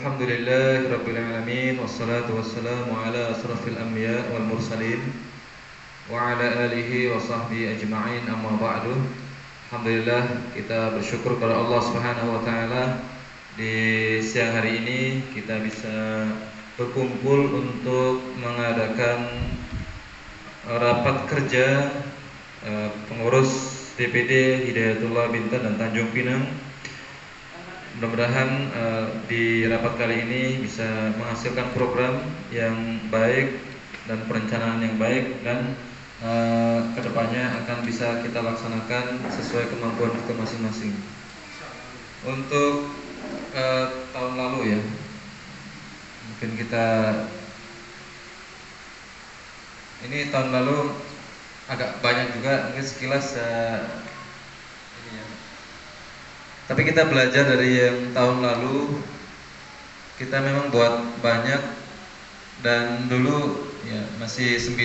Alhamdulillahirabbil alamin wassalatu wassalamu ala asrafil anbiya wal mursalin wa ala alihi wa sahbihi ajma'in amma ba'du. Alhamdulillah kita bersyukur kepada Allah Subhanahu wa taala di siang hari ini kita bisa berkumpul untuk mengadakan rapat kerja pengurus DPD Hidayatullah Bintan dan Tanjung Pinang. Mudah-mudahan di rapat kali ini bisa menghasilkan program yang baik dan perencanaan yang baik dan kedepannya akan bisa kita laksanakan sesuai kemampuan kita masing-masing. Untuk tahun lalu ya, mungkin kita ini tahun lalu agak banyak juga, mungkin sekilas ini ya. Tapi kita belajar dari yang tahun lalu, kita memang buat banyak dan dulu ya masih 9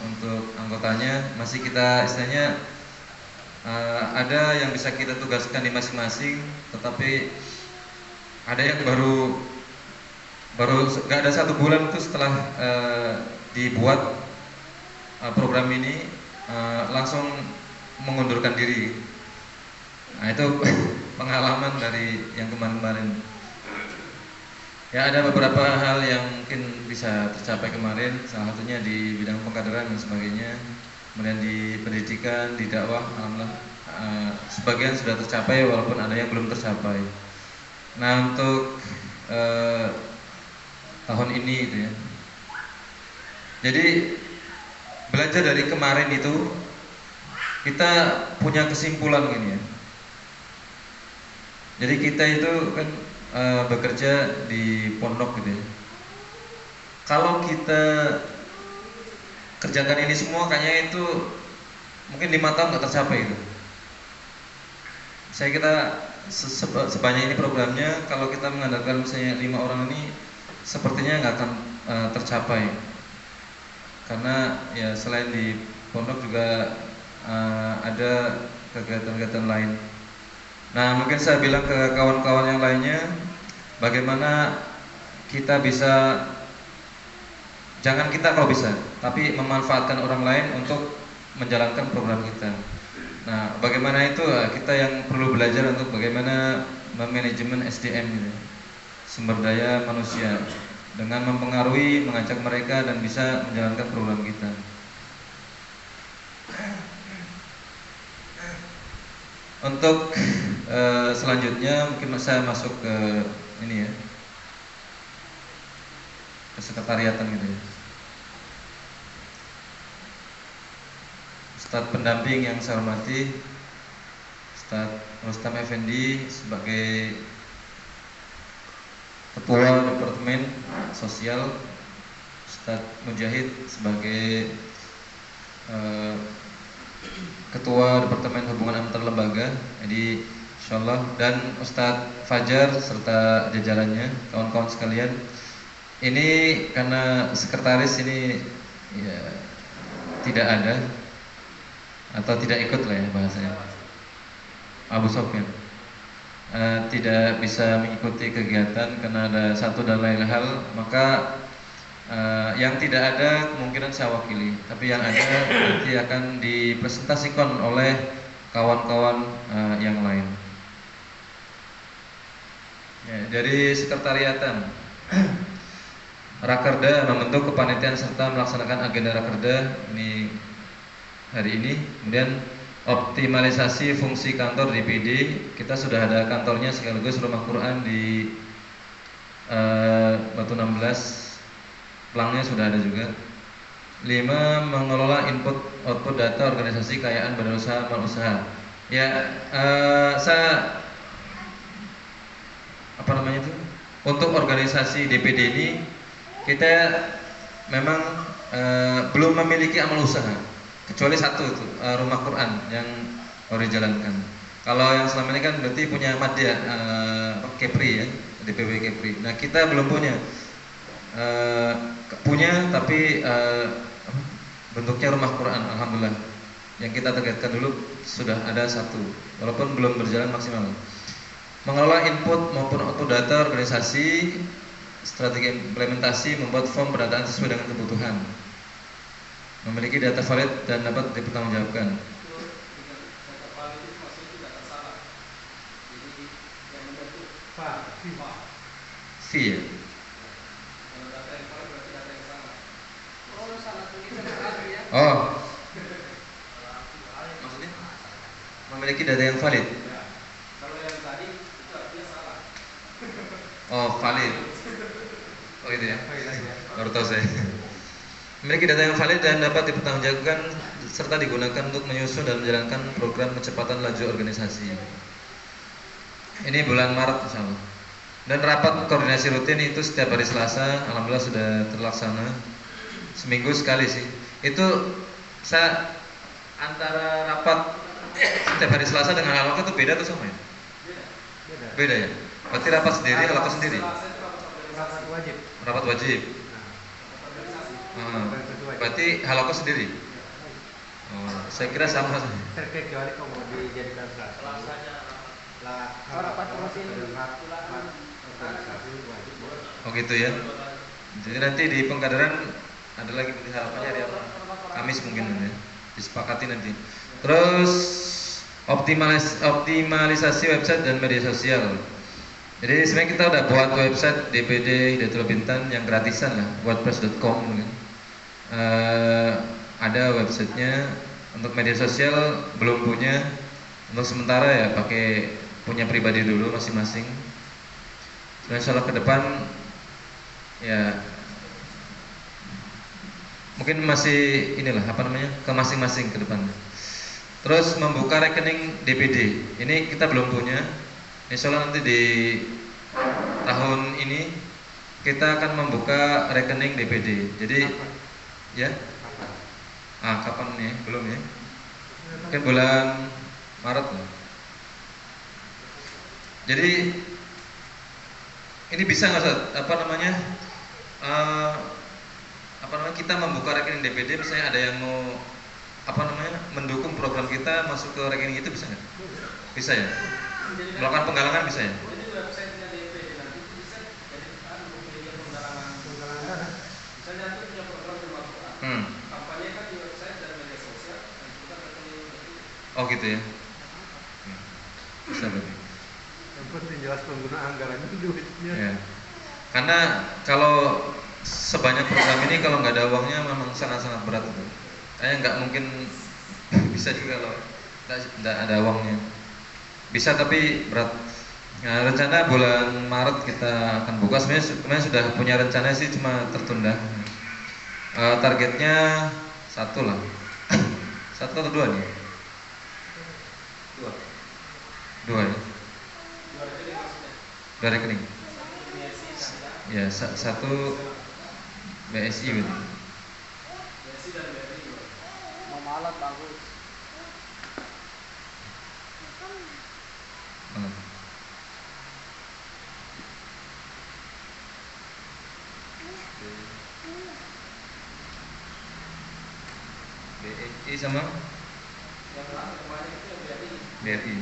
untuk anggotanya, masih kita istilahnya ada yang bisa kita tugaskan di masing-masing, tetapi ada yang baru nggak ada 1 bulan itu setelah dibuat program ini langsung mengundurkan diri. Nah itu pengalaman dari yang kemarin-kemarin. Ya ada beberapa hal yang mungkin bisa tercapai kemarin, salah satunya di bidang pengkaderan dan sebagainya. Kemudian di pendidikan, di dakwah, alhamdulillah sebagian sudah tercapai walaupun ada yang belum tercapai. Nah untuk tahun ini itu ya. Jadi belajar dari kemarin itu kita punya kesimpulan gini ya. Jadi kita itu kan bekerja di pondok gitu ya. Kalau kita kerjakan ini semua kayaknya itu mungkin 5 tahun nggak tercapai itu. Saya kita sebanyak ini programnya, kalau kita mengandalkan misalnya 5 orang ini sepertinya nggak akan tercapai. Karena ya selain di pondok juga ada kegiatan-kegiatan lain. Nah mungkin saya bilang ke kawan-kawan yang lainnya, bagaimana kita bisa, jangan kita kalau bisa, tapi memanfaatkan orang lain untuk menjalankan program kita. Nah bagaimana itu kita yang perlu belajar untuk bagaimana memanajemen SDM gitu, sumber daya manusia, dengan mempengaruhi, mengajak mereka dan bisa menjalankan program kita. Untuk selanjutnya mungkin saya masuk ke ini ya, ke sekretariatan gitu ya. Ustadz pendamping yang saya hormati, Ustadz Rustam Effendi sebagai Ketua Departemen Sosial, Ustadz Mujahid sebagai Ketua Departemen Hubungan Antar Lembaga, jadi insyaallah, dan Ustadz Fajar serta jajarannya, kawan-kawan sekalian. Ini karena sekretaris ini ya tidak ada atau tidak ikut lah ya bahasanya, Abu Sofyan tidak bisa mengikuti kegiatan karena ada satu dan lain hal, maka yang tidak ada kemungkinan saya wakili, tapi yang ada nanti akan dipresentasikan oleh kawan-kawan yang lain. Ya, dari sekretariatan, Rakerda membentuk kepanitiaan serta melaksanakan agenda Rakerda ini hari ini. Kemudian optimalisasi fungsi kantor DPD, kita sudah ada kantornya sekaligus rumah Quran di Batu 16. Pelangnya sudah ada juga. 5. Mengelola input output data organisasi kekayaan badan usaha mal usaha. Ya, saya untuk organisasi DPD ini kita memang belum memiliki amal usaha kecuali satu itu rumah Quran yang baru dijalankan. Kalau yang selama ini kan berarti punya Madya Kepri ya, DPW Kepri. Nah kita belum punya. Tapi bentuknya rumah Quran, alhamdulillah. Yang kita targetkan dulu sudah ada 1, walaupun belum berjalan maksimal. mengelola input maupun output data organisasi, strategi implementasi, membuat form pendataan sesuai dengan kebutuhan, memiliki data valid dan dapat dipertanggungjawabkan. Data valid itu maksudnya tidak salah. Jadi yang benar itu V ya? kalau data yang valid berarti data yang salah. Oh, salah tulisan lagi ya. Oh, maksudnya memiliki data yang valid. Ya. Kalau yang tadi itu artinya salah. Oh, valid. Oh itu ya? Baru tahu saya. Memiliki data yang valid dan dapat dipertanggungjawabkan serta digunakan untuk menyusun dan menjalankan program percepatan laju organisasi. Ini bulan Maret insya Allah. Dan rapat koordinasi rutin itu setiap hari Selasa, alhamdulillah sudah terlaksana. Seminggu sekali sih. Itu saya antara rapat setiap hari Selasa dengan haloka itu beda atau sama ya? Beda ya? Berarti rapat sendiri, haloka sendiri? Rapat wajib. Rapat wajib. Berarti haloka sendiri? Oh, saya kira sama. Terkecuali kalau mau dijadikan Selasanya rapat rutin organisasi wajib. Oh gitu ya. Jadi nanti di Pengkaderan ada lagi harapannya hari apa? Kamis mungkin ya. Disepakati nanti. Terus optimalisasi website dan media sosial. Jadi sebenarnya kita udah buat website DPD Hidayatul Bintan yang gratisan lah, wordpress.com kan. Ada websitenya. Untuk media sosial belum punya. Untuk sementara ya pakai punya pribadi dulu masing-masing. Insya Allah ke depan ya mungkin masih inilah apa namanya ke masing-masing ke depan. Terus membuka rekening DPD. Ini kita belum punya. Insya Allah nanti di tahun ini kita akan membuka rekening DPD. Jadi ya, kapan nih? Belum ya? Mungkin bulan Maret lah. Jadi ini bisa nggak Ustaz? Kita membuka rekening DPD, misalnya ada yang mau mendukung program kita masuk ke rekening itu bisa nggak? Bisa ya? Melakukan penggalangan bisa ya? Jadi websitenya DPD nanti bisa jadi media penggalangan. Misalnya itu punya program Al-Quran. Kampanye kan di website dan media sosial dan juga rekening DPD. Oh gitu ya? Bisa berarti. Yang penting jelas pengguna anggaran itu duitnya. Ya. Karena kalau sebanyak program ini kalau nggak ada uangnya memang sangat-sangat berat itu. Kayaknya nggak mungkin bisa juga kalau nggak ada uangnya. Bisa tapi berat. Nah, rencana bulan Maret kita akan buka. Sebenarnya sudah punya rencana sih, cuma tertunda. Targetnya 1 lah. 1 atau 2 nih? 2 ya. 2 rekening. Ya, 1 BSI gitu. BSI dan BRI juga. Mau alat bagus. BSI sama Yang kemarin itu yang BRI. BRI.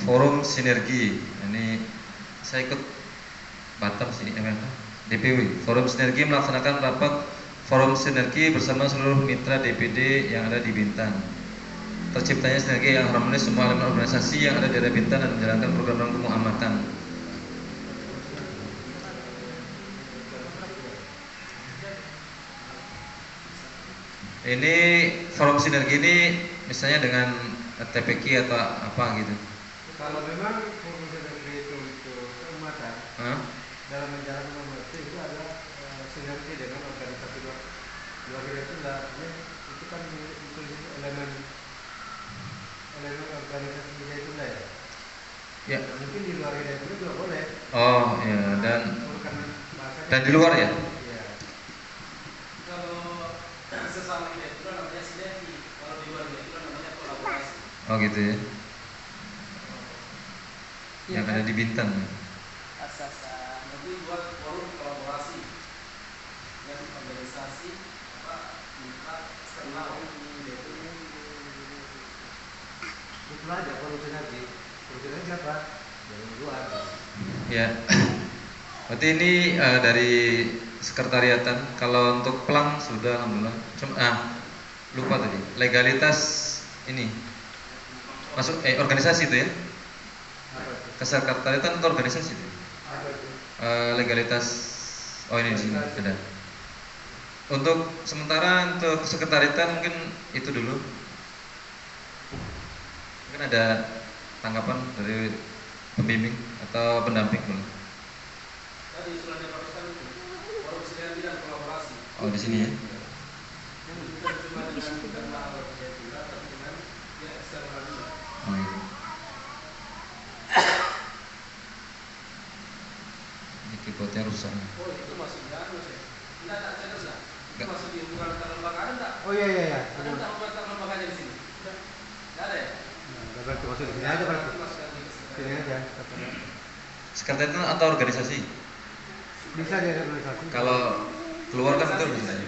Forum Sinergi. Ini saya ikut Batam sini DPW. Forum Sinergi melaksanakan rapat Forum Sinergi bersama seluruh mitra DPD yang ada di Bintan. Terciptanya sinergi yang harmonis semua elemen organisasi yang ada di daerah Bintan dan menjalankan program-program kemuamatan. Ini Forum Sinergi ini misalnya dengan TPQ atau apa gitu. Kalau memang forum sinergi itu untuk keumatan, dalam menjalankan umat itu adalah sinergi dengan organisasi luar itu itu kan itu elemen organisasi kita itu lah ya. Ya. Mungkin di luar itu juga boleh. Oh ya, dan di luar ya. Iya. Kalau sesama itu namanya sinergi. Kalau di luar itu namanya kolaborasi. Oh gitu ya. Yang ada di Bintan. sah-sah. Nanti buat forum kolaborasi dengan organisasi mitra eksternal. Itulah aja solusinya siapa? Yang luar. Ya. Berarti ini dari sekretariatan. Kalau untuk pelang sudah alhamdulillah. Cuma lupa tadi. Legalitas ini masuk organisasi itu ya? Kesekretariatan atau organisasi itu? Legalitas. Oh ini di sini ada. Untuk sementara untuk sekretariatan mungkin itu dulu. Mungkin ada tanggapan dari pembimbing atau pendamping boleh? Tadi sudah dipaparkan itu forum sinergi dan kolaborasi. Oh di sini ya? Bukan cuma dengan internal juga, tapi dengan yang eksternal juga. Oh, iya. Ini keyboardnya rusak. Oh itu masih dianus ya? Enggak, catat enggak? Itu masih di hubungan antar lembaga ada enggak? Oh iya. Ada enggak hubungan antar lembaganya di sini? Enggak ada ya? Nah, berarti masuk di sini aja berarti. Sini aja. Sekretariat atau organisasi? Bisa di organisasi. Kalau keluar kan itu organisasi.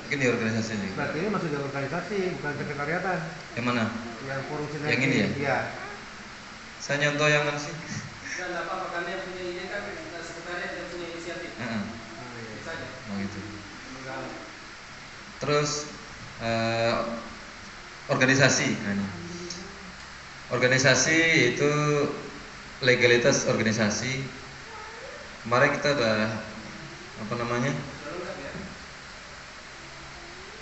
Mungkin di organisasi juga. Berarti ini masuk di organisasi, bukan sekretariatan. Yang mana? Yang forum sinergi. Yang ini ya? Iya. Saya nyontoh yang mana sih? Enggak apa-apa karena yang punya ide kan sekretariat yang punya inisiatif. Heeh. Bisa aja. Oh gitu. Menggali. Terus organisasi. Nah, ini. Organisasi itu legalitas organisasi. Kemarin kita udah apa namanya?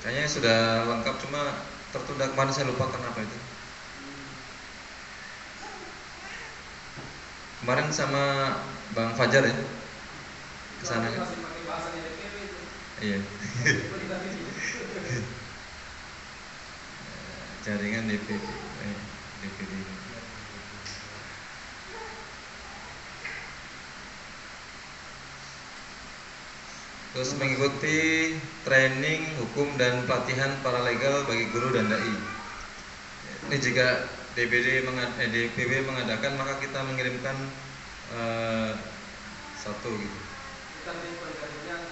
Kayaknya sudah lengkap, cuma tertunda kemarin, saya lupa kenapa itu. Kemarin sama Bang Fajar ya kesana kan? Masih pakai bahasanya DPW itu. Iya. Jaringan DPD. DPD. Terus mengikuti training hukum dan pelatihan paralegal bagi guru dan dai. Ini jika DPW mengadakan, maka kita mengirimkan satu gitu. Kita mengirimkan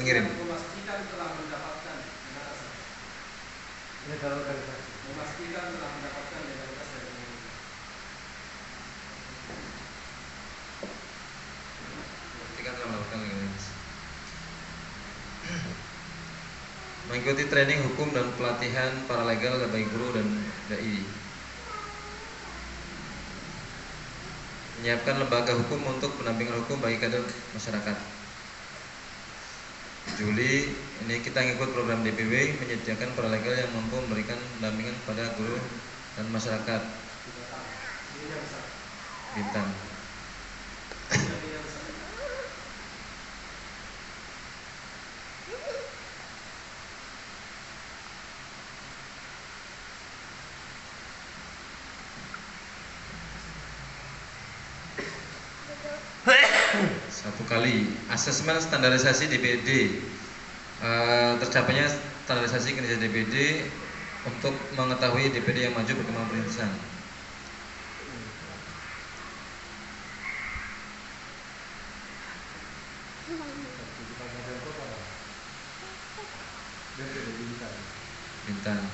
Mengirim. memastikan telah mendapatkan legalitas. Ini kalau organisasi. Memastikan telah mendapatkan legalitas dari pemerintah. Kita telah mendapatkan legalitas. Mengikuti training hukum dan pelatihan paralegal bagi guru dan dai. Menyiapkan lembaga hukum untuk pendampingan hukum bagi kader masyarakat. Juli ini kita ngikut program DPW, menyediakan paralegal yang mampu memberikan pendampingan kepada guru dan masyarakat. Bintang. Satu kali asesmen standarisasi DPD, tercapainya standarisasi kinerja DPD untuk mengetahui DPD yang maju berkembang perintisan. Bintang.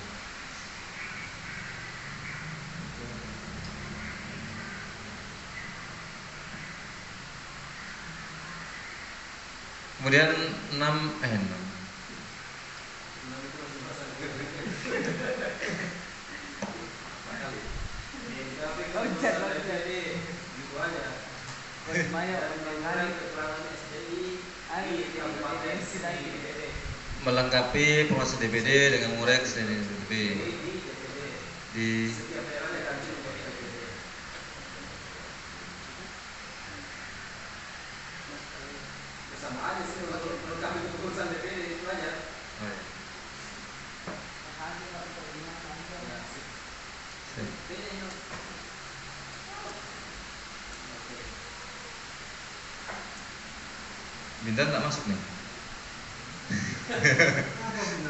Kemudian 6 melengkapi penguasa DPD dengan menguraikan kesediaan DPD di Setiap daerah ada kantor DPD. Sama aja sih kalau kami urusan DPD itu aja. oh, ya. Bintang tak masuk nih.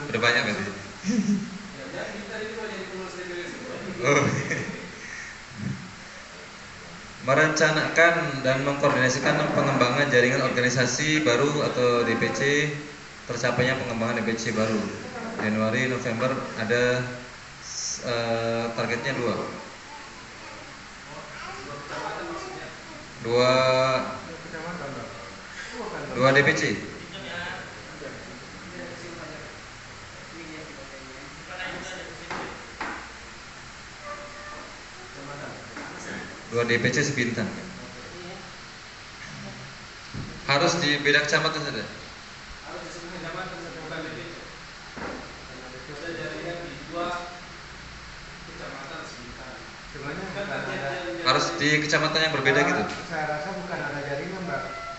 Udah banyak berarti. Ya, jadi kita ini mau jadi pengurus DPD semua. Oh. merencanakan dan mengkoordinasikan pengembangan jaringan organisasi baru atau DPC, tercapainya pengembangan DPC baru. Januari November ada targetnya dua DPC. Dua DPC sebintang. Harus di beda kecamatan saja. Harus di semua kecamatan bukan DPC. Ada jaringan di 2 kecamatan sekitar. Sebenarnya Kan bukan ada, Harus di kecamatan yang berbeda gitu. Saya rasa bukan ada jaringan, Mbak.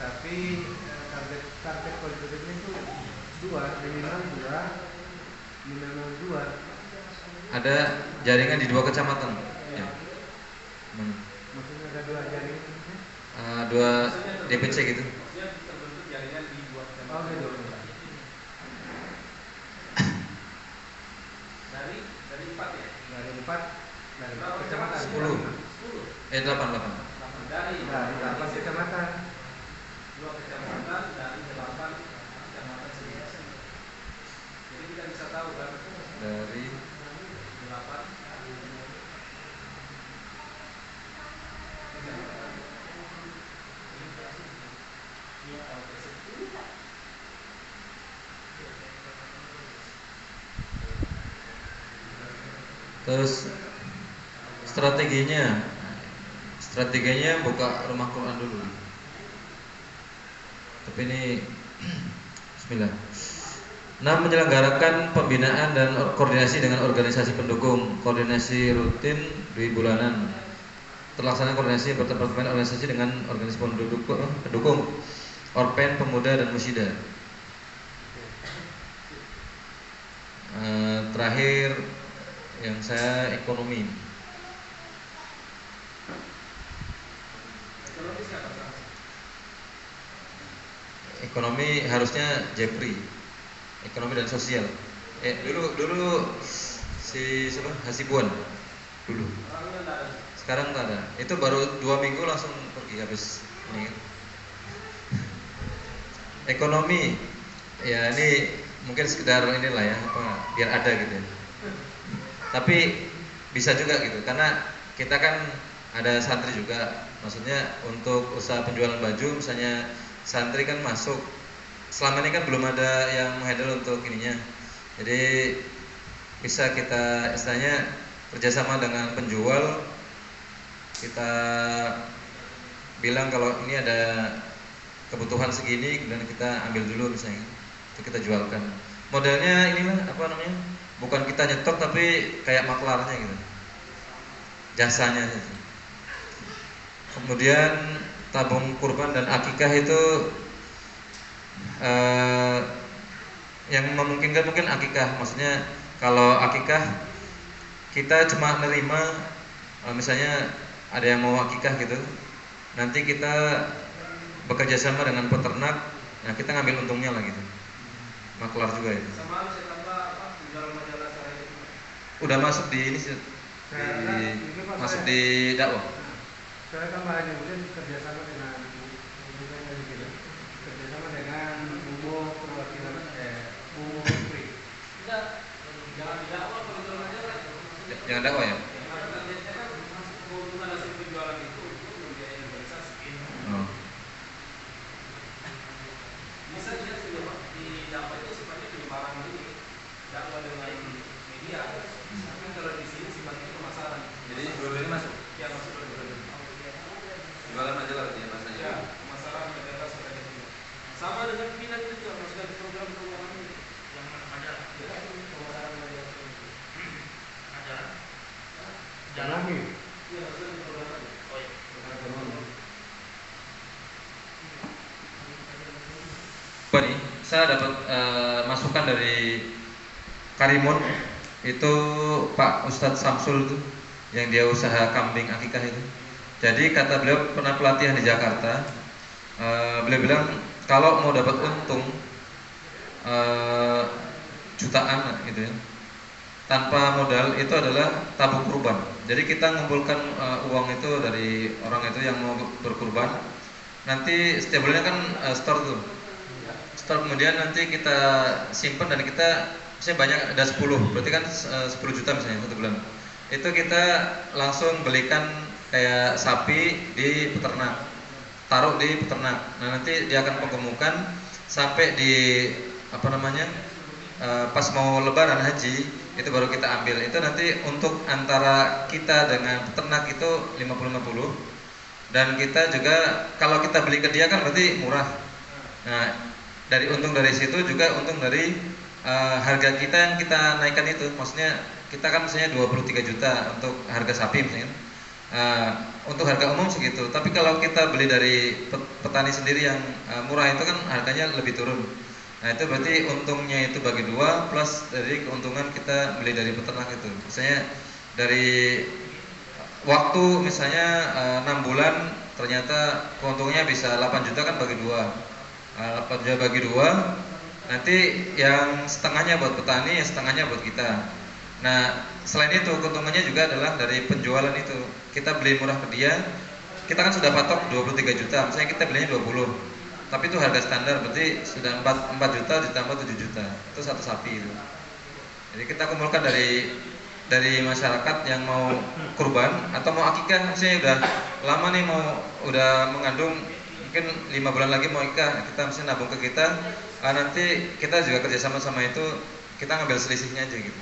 Tapi target konstitusinya itu minimal dua. Ada jaringan di 2 kecamatan. Ya. Maksudnya ada 2 jaringan? 2 DPC gitu. Maksudnya terbentuk jaringan di 2 Oh, kecamatan. gitu. Dari 4 ya. Dari 4 kecamatan. 10. 8. Dari 8 kecamatan. 2 kecamatan dari 8 kecamatan sendiri. Jadi kita bisa tahu kan Dari 8 terus strateginya buka rumah Quran dulu. Tapi ini bismillah. 6. Menyelenggarakan pembinaan dan koordinasi dengan organisasi pendukung. Koordinasi rutin di bulanan. Terlaksana koordinasi berdepartemen organisasi dengan organisasi pendukung Orpen, Pemuda dan Musida. Terakhir yang saya ekonomi. Ekonomi harusnya Jepri. Ekonomi dan sosial. Dulu si siapa? Hasibuan dulu. Sekarang tak ada. Itu baru 2 minggu langsung pergi habis ini. Ekonomi ya ini mungkin sekedar inilah ya biar ada gitu ya. Tapi bisa juga gitu karena kita kan ada santri juga. Maksudnya untuk usaha penjualan baju misalnya santri kan masuk. Selama ini kan belum ada yang menghandle untuk ininya. Jadi bisa kita istilahnya kerjasama dengan penjual. Kita bilang kalau ini ada kebutuhan segini dan kita ambil dulu misalnya. Itu kita jualkan. Modelnya inilah apa namanya? Bukan kita nyetok tapi kayak maklarnya gitu. Jasanya gitu. Kemudian tabung kurban dan akikah itu yang memungkinkan mungkin akikah. Maksudnya kalau akikah kita cuma nerima misalnya ada yang mau akikah gitu. Nanti kita bekerja sama dengan peternak. Nah kita ngambil untungnya lah gitu. Maklar juga itu. sama harus ditambah penjualan majalah saya itu. Udah masuk di ini sih. Masuk di dakwah. Saya tambahannya kemudian kerjasama dengan umum perwakilan umum Free. Enggak, jangan didakwa penjualan majalah. Jangan dakwah ya. Karena targetnya kan keuntungan hasil penjualan itu untuk membiayai organisasi. Oh. Bisa dia di dakwah itu sifatnya penyebaran ini, dakwah dengan media. Tapi kalau di sini sifatnya pemasaran. Jadi dua-duanya masuk. Ya masuk dua-duanya. Jualan majalah ya bahasanya. Ya, pemasaran majalah seperti itu. Sama dengan minat itu juga masukkan program keuangan ini. Yang mana majalah? Ya, pemasaran majalah. Majalah. Jalani. Iya, masukkan di program tadi. Oh iya. Nih, saya dapat masukan dari Karimun itu Pak Ustadz Samsul itu yang dia usaha kambing akikah itu. Jadi kata beliau pernah pelatihan di Jakarta, beliau bilang kalau mau dapat untung jutaan gitu ya, tanpa modal itu adalah tabung kurban. Jadi kita mengumpulkan uang itu dari orang itu yang mau berkurban. Nanti setiap bulannya kan store tuh. Store kemudian nanti kita simpan dan kita misalnya banyak ada 10, berarti kan 10 juta misalnya satu bulan. Itu kita langsung belikan kayak sapi di peternak, taruh di peternak. Nah nanti dia akan penggemukan sampai di apa namanya pas mau lebaran haji itu baru kita ambil. Itu nanti untuk antara kita dengan peternak itu 50-50. Dan kita juga kalau kita beli ke dia kan berarti murah. Nah dari untung dari situ juga untung dari harga kita yang kita naikkan itu. Maksudnya kita kan misalnya 23 juta untuk harga sapi misalnya. Untuk harga umum segitu. Tapi kalau kita beli dari petani sendiri yang murah itu kan harganya lebih turun. Nah itu berarti untungnya itu bagi dua plus dari keuntungan kita beli dari peternak itu. Misalnya dari waktu misalnya 6 bulan ternyata keuntungannya bisa 8 juta kan bagi dua. 8 juta bagi dua, nanti yang setengahnya buat petani, yang setengahnya buat kita. Nah selain itu keuntungannya juga adalah dari penjualan itu. Kita beli murah ke dia, kita kan sudah patok 23 juta, misalnya kita belinya 20, tapi itu harga standar, berarti sudah 4 juta ditambah 7 juta, itu satu sapi itu. Jadi kita kumpulkan dari masyarakat yang mau kurban atau mau akikah, misalnya udah lama nih udah mengandung, mungkin 5 bulan lagi mau akikah, kita misalnya nabung ke kita, nanti kita juga kerjasama sama itu, kita ngambil selisihnya aja gitu.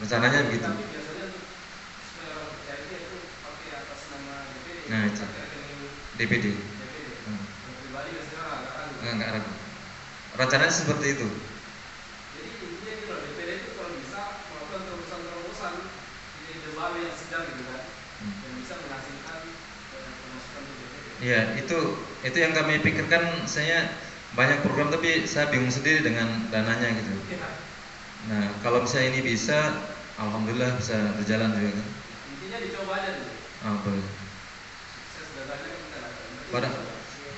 Rencananya begitu. Nah itu DPD. Enggak ragu. Rencananya seperti itu. Jadi intinya itu loh, DPD itu kalau bisa melakukan terobosan-terobosan di ide baru yang sedang gitu kan, yang bisa menghasilkan pemasukan untuk DPD. Iya itu yang kami pikirkan. Saya banyak program tapi saya bingung sendiri dengan dananya gitu. Nah kalau misalnya ini bisa, alhamdulillah bisa berjalan juga kan. Intinya dicoba aja dulu. Boleh. Sukses datanya kita lakukan. Pada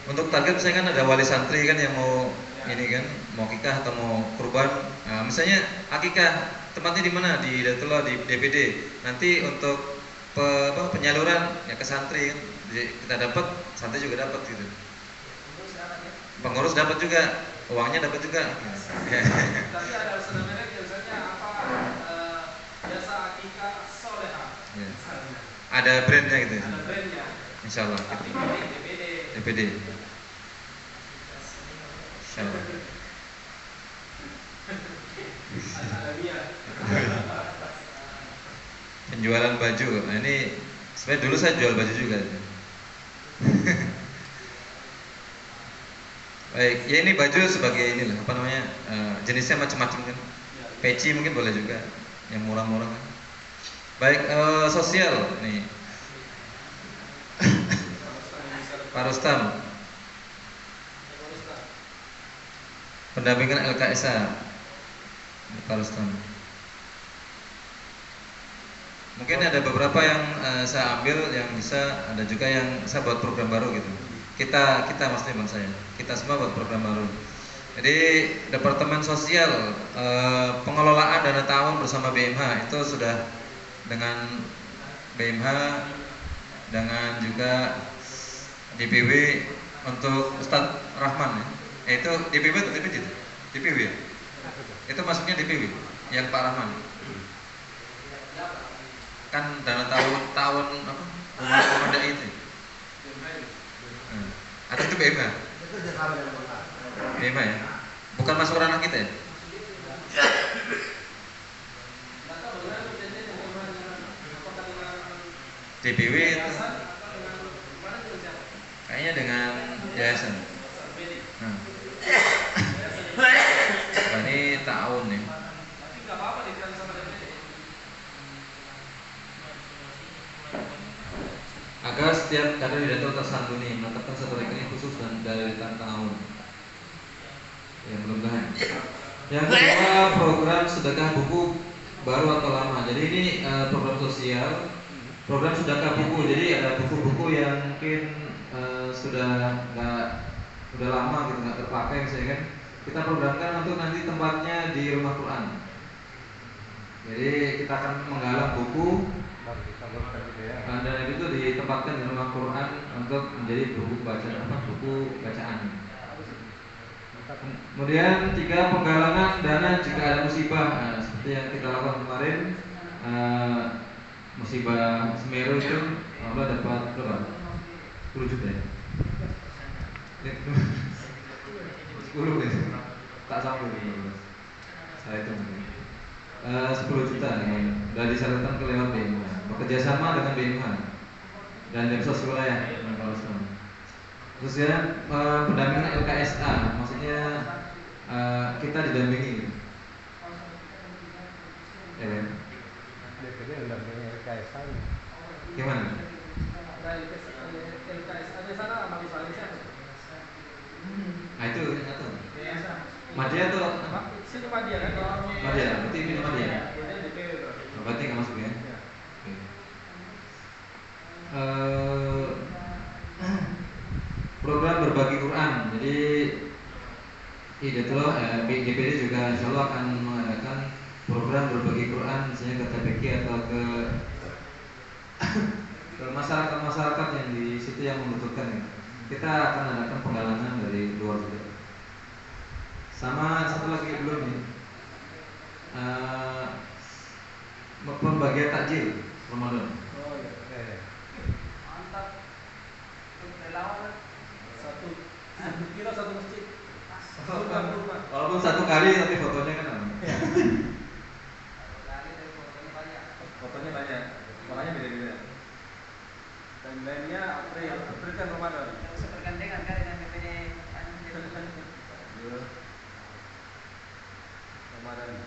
untuk target saya kan ada wali santri kan yang mau ini kan mau akikah atau mau kurban. Nah, misalnya akikah tempatnya di mana? Di Datullah, di DPD. Nanti untuk penyaluran ya ke santri kan. Jadi kita dapat, santri juga dapat gitu. Pengurus dapat juga, uangnya dapat juga. Tapi ada usaha merek biasanya apa jasa akikah soleha. Ya. Ada brandnya gitu. Ada brandnya. Insya Allah. Tapi Gitu. DPD. DPD. Insya Allah. Alamiah. Penjualan baju. Nah ini sebenarnya dulu saya jual baju juga. Baik, ya ini baju sebagai inilah apa namanya jenisnya macam-macam kan. Peci mungkin boleh juga, yang murah-murah kan. Baik, sosial nih. Pak Rustam, pendampingan LKSA. Pak Rustam. Mungkin ada beberapa yang saya ambil yang bisa, ada juga yang saya buat program baru gitu. Kita maksudnya bang saya, kita semua buat program baru. Jadi Departemen Sosial pengelolaan dana tahun bersama BMH itu sudah dengan BMH dengan juga DPW untuk Ustadz Rahman ya. Itu DPW atau DPD? DPW ya? Itu masuknya DPW yang Pak Rahman. Kan dana tahun apa? Rumah itu. Atau itu BMH? Itu Jakarta yang BMH ya? Bukan masuk ranah kita ya? DPW itu kayaknya dengan yayasan. Nah. Ini tahun ya. Tapi nggak apa-apa dikira sama DPD. Agar setiap kader di Datul tersantuni menetapkan satu rekening khusus dan dari tahun. Ya mudah-mudahan. Yang kedua program sedekah buku baru atau lama. Jadi ini program sosial, program sedekah buku. Jadi ada buku-buku yang mungkin sudah lama gitu nggak terpakai misalnya kan. Kita programkan untuk nanti tempatnya di rumah Quran. Jadi kita akan menggalang buku baru disalurkan gitu ya. dan itu ditempatkan di rumah Quran untuk menjadi buku bacaan. Kemudian 3, penggalangan dana jika ada musibah. Nah, seperti yang kita lakukan kemarin, musibah Semeru itu Allah dapat berapa? 10 juta ya? 10 ya? Tak sampai 15. Saya itu 10 juta nih, sudah disalurkan ke lewat BMH. Bekerja sama dengan BMH dan Demsos wilayah. Terus ya pendampingan LKSA, maksudnya kita didampingi. Ya kan? DPD mendampingi LKSA. Gimana? LKSA di sana sama visualisasi. Nah itu yang satu. Madya tuh apa? Sini Madya kan? Madya, berarti ini Madya. Ini DPW berarti. Berarti nggak masuk ya? Oke. Program berbagi Quran. Jadi DPD juga insya Allah akan mengadakan program berbagi Quran, misalnya ke TPQ atau ke masyarakat yang di situ yang membutuhkan. Kita akan adakan penggalangan dari luar juga. Sama satu lagi belum nih, pembagian takjil Ramadan. Oh iya. Mantap. Relawan. Satu kilo satu masjid. Rumah. Walaupun satu kali tapi fotonya kan ada. Fotonya banyak. Makanya beda-beda. Timeline-nya April kan Ramadan. Bisa bergandengan kan dengan DPD. Ramadan.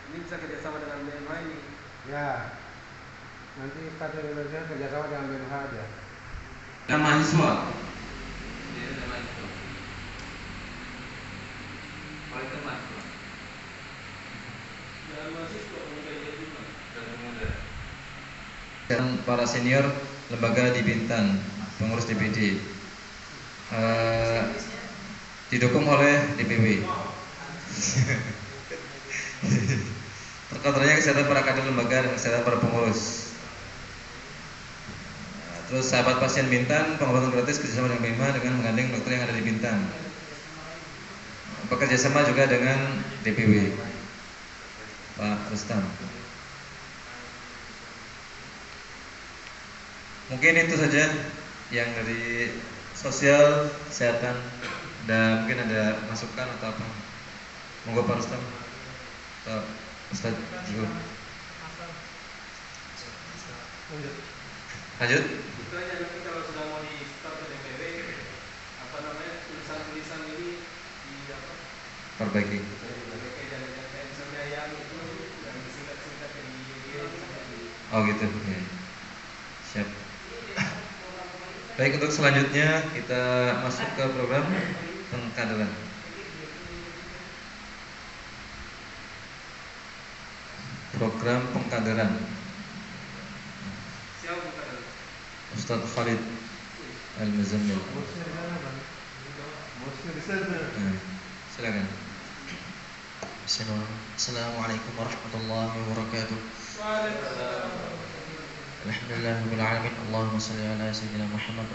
Ini bisa kerjasama dengan BMH ini. Ya, nanti Stadion Indonesia kerjasama dengan BMH aja. Dan mahasiswa. Dan para senior lembaga di Bintan, pengurus DPD, didukung oleh DPW. Terkontrolnya kesehatan para kader lembaga dan kesehatan para pengurus. Terus sahabat pasien Bintan, pengobatan gratis kerjasama dengan BIMA dengan menggandeng dokter yang ada di Bintan. Bekerja sama juga dengan DPW, Pak Rustam. Mungkin itu saja yang dari sosial, kesehatan, dan mungkin ada masukan atau apa. Monggo Pak Rustam atau Ustaz Jigo. Lanjut. Itu aja, nanti kalau sudah mau di start ke DPW, apa namanya, tulisan-tulisan ini di apa? Perbaiki. Misalnya yang itu yang disingkat-singkat yang di Oh gitu. Ya. Siap. Baik, untuk selanjutnya kita masuk ke program pengkaderan. Program pengkaderan. siapa bukan? Ustaz Khalid Al-Muzammil. Bosnya di sana. Silakan. Assalamualaikum warahmatullahi wabarakatuh. Waalaikumsalam. Alhamdulillahirabbil alamin. Allahumma shalli ala sayyidina Muhammad